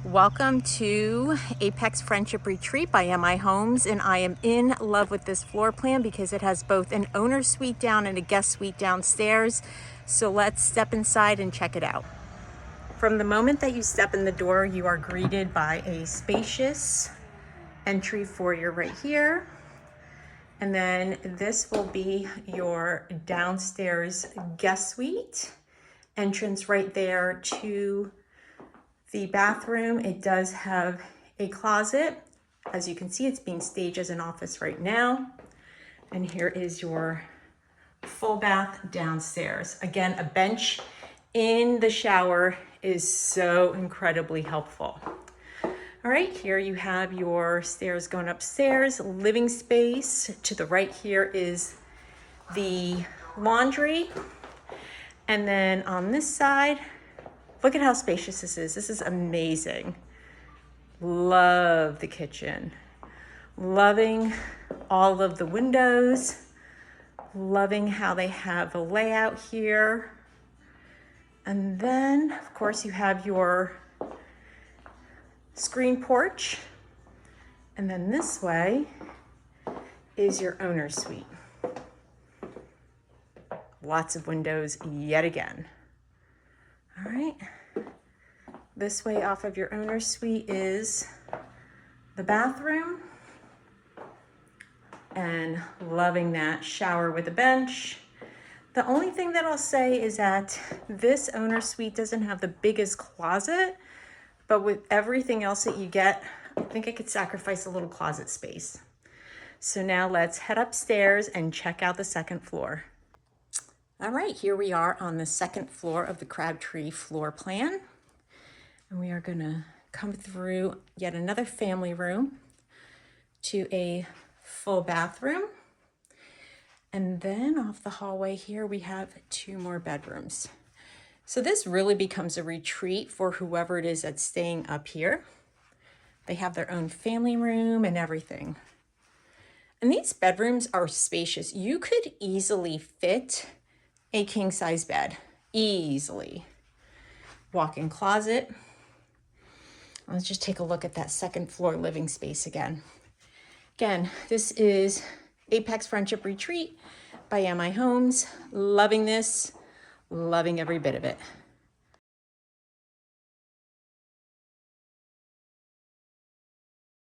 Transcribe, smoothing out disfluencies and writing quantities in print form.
Welcome to Apex Friendship Retreat by MI Homes, and I am in love with this floor plan because it has both an owner suite down and a guest suite downstairs. So let's step inside and check it out. From the moment that you step in the door, you are greeted by a spacious entry foyer right here. And then this will be your downstairs guest suite. Entrance right there to the bathroom. It does have a closet. As you can see, it's being staged as an office right now. And here is your full bath downstairs. Again, a bench in the shower is so incredibly helpful. All right, here you have your stairs going upstairs, living space. To the right here is the laundry. And then on this side, look at how spacious this is. This is amazing. Love the kitchen. Loving all of the windows. Loving how they have the layout here. And then, of course, you have your screen porch. And then this way is your owner's suite. Lots of windows yet again. All right, this way off of your owner's suite is the bathroom, and loving that shower with a bench. The only thing that I'll say is that this owner's suite doesn't have the biggest closet, but with everything else that you get, I think I could sacrifice a little closet space. So now let's head upstairs and check out the second floor. All right, here we are on the second floor of the Crabtree floor plan. And we are gonna come through yet another family room to a full bathroom. And then off the hallway here, we have two more bedrooms. So this really becomes a retreat for whoever it is that's staying up here. They have their own family room and everything. And these bedrooms are spacious. You could easily fit a king size bed, easily. Walk-in closet. Let's just take a look at that second floor living space again. Again, this is Apex Friendship Retreat by MI Homes. Loving this, loving every bit of it.